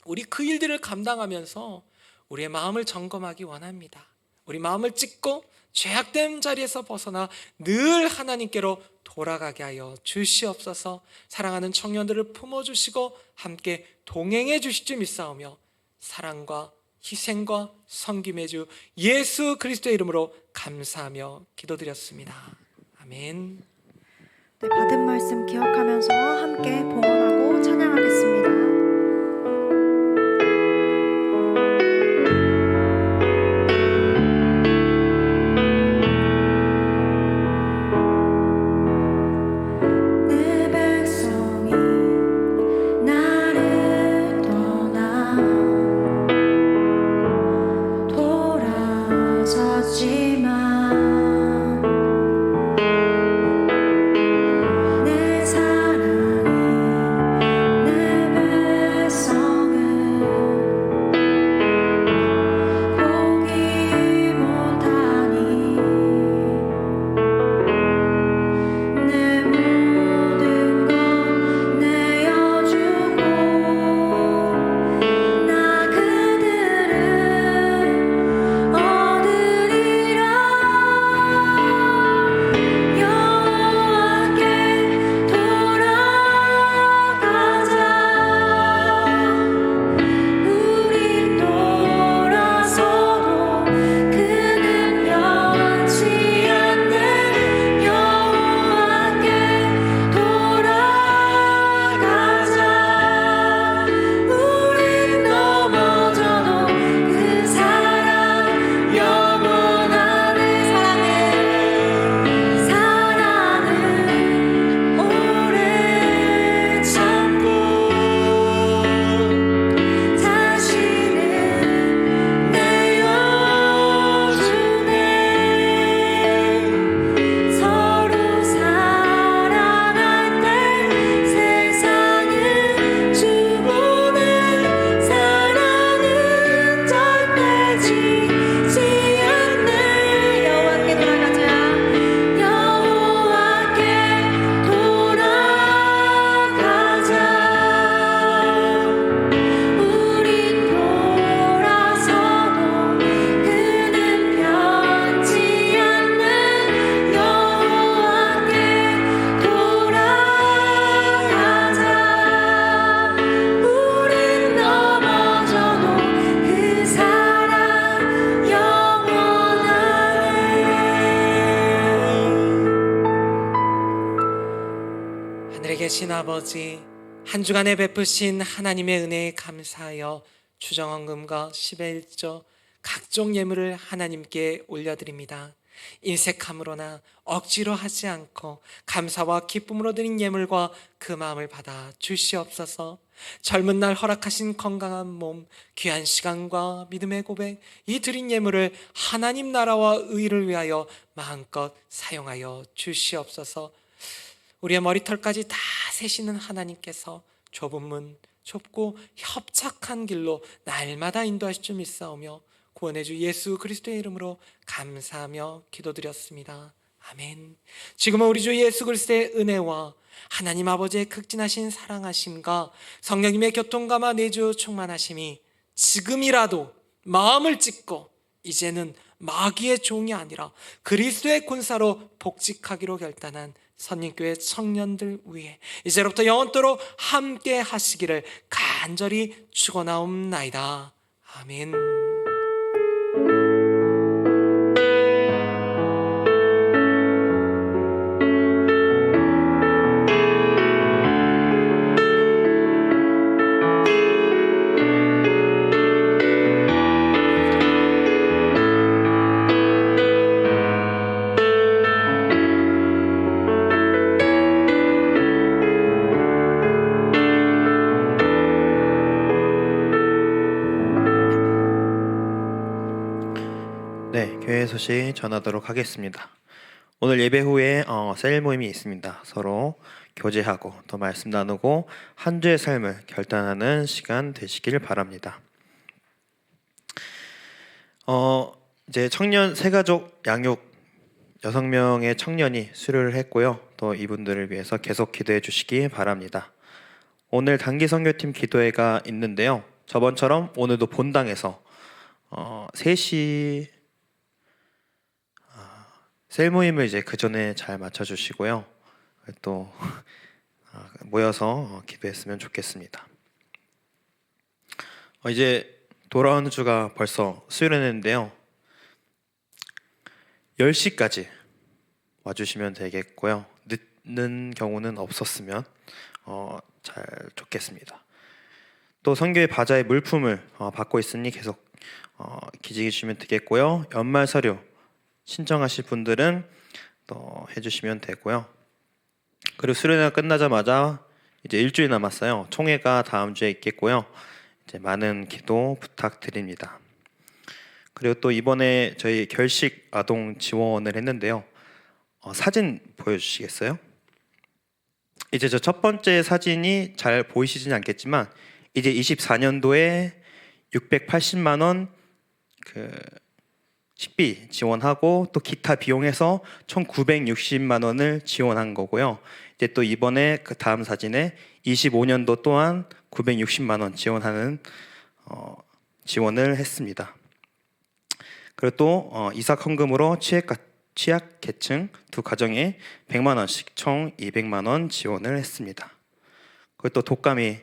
우리 그 일들을 감당하면서 우리의 마음을 점검하기 원합니다. 우리 마음을 찢고 죄악된 자리에서 벗어나 늘 하나님께로 돌아가게 하여 주시옵소서. 사랑하는 청년들을 품어주시고 함께 동행해 주실 줄 믿사오며 사랑과 희생과 섬김의 주 예수 그리스도의 이름으로 감사하며 기도드렸습니다. 아멘. 네, 받은 말씀 기억하면서 함께 봉헌하고 찬양하겠습니다. 되신 아버지, 한 주간에 베푸신 하나님의 은혜에 감사하여 추정헌금과 10의 1조 각종 예물을 하나님께 올려드립니다. 인색함으로나 억지로 하지 않고 감사와 기쁨으로 드린 예물과 그 마음을 받아 주시옵소서. 젊은 날 허락하신 건강한 몸, 귀한 시간과 믿음의 고백, 이 드린 예물을 하나님 나라와 의를 위하여 마음껏 사용하여 주시옵소서. 우리의 머리털까지 다 세시는 하나님께서 좁은 문, 좁고 협착한 길로 날마다 인도하실 줄 믿사오며 구원의 주 예수 그리스도의 이름으로 감사하며 기도드렸습니다. 아멘. 지금은 우리 주 예수 그리스도의 은혜와 하나님 아버지의 극진하신 사랑하심과 성령님의 교통감화 내주 충만하심이 지금이라도 마음을 찢고 이제는 마귀의 종이 아니라 그리스도의 군사로 복직하기로 결단한 선림교회 청년들 위해 이제로부터 영원토록 함께 하시기를 간절히 축원하옵나이다. 아멘. 네, 교회 소식 전하도록 하겠습니다. 오늘 예배 후에 셀 모임이 있습니다. 서로 교제하고 또 말씀 나누고 한 주의 삶을 결단하는 시간 되시길 바랍니다. 이제 청년 세가족 양육 6명의 청년이 수료를 했고요. 또 이분들을 위해서 계속 기도해 주시기 바랍니다. 오늘 단기 선교팀 기도회가 있는데요. 저번처럼 오늘도 본당에서 3시 셀 모임을 이제 그 전에 잘 맞춰주시고요. 또 모여서 기도했으면 좋겠습니다. 이제 돌아오는 주가 벌써 수요일인데요. 10시까지 와주시면 되겠고요. 늦는 경우는 없었으면 잘 좋겠습니다. 또 선교의 바자의 물품을 받고 있으니 계속 기증해 주시면 되겠고요. 연말 서류 신청하실 분들은 또 해주시면 되고요. 그리고 수련회가 끝나자마자 이제 일주일 남았어요. 총회가 다음 주에 있겠고요. 이제 많은 기도 부탁드립니다. 그리고 또 이번에 저희 결식 아동 지원을 했는데요. 사진 보여주시겠어요? 이제 저 첫 번째 사진이 잘 보이시지는 않겠지만 이제 24년도에 680만 원 식비 지원하고 또 기타 비용해서 총 960만 원을 지원한 거고요. 이제 또 이번에 그 다음 사진에 25년도 또한 960만 원 지원하는 지원을 했습니다. 그리고 또 이삭 헌금으로 취약계층 두 가정에 100만 원씩 총 200만 원 지원을 했습니다. 그리고 또 독감이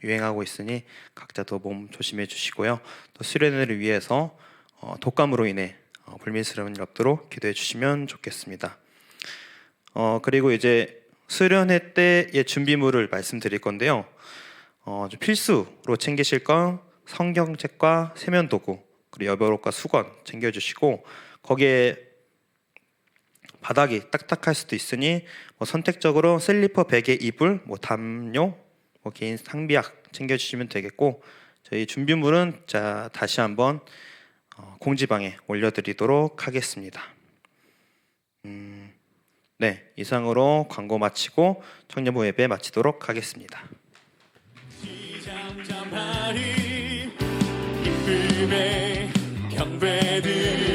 유행하고 있으니 각자도 몸 조심해 주시고요. 또 수련회를 위해서 독감으로 인해 불미스러운 일 없도록 기도해 주시면 좋겠습니다. 그리고 이제 수련회 때의 준비물을 말씀드릴 건데요. 필수로 챙기실 건 성경책과 세면도구 그리고 여벌옷과 수건 챙겨주시고 거기에 바닥이 딱딱할 수도 있으니 선택적으로 슬리퍼, 베개, 이불, 담요, 개인 상비약 챙겨주시면 되겠고 저희 준비물은 다시 한번 공지방에 올려드리도록 하겠습니다. 네, 이상으로 광고 마치고 청년부 예배 마치도록 하겠습니다. 잠잠하리 기쁨의 경배들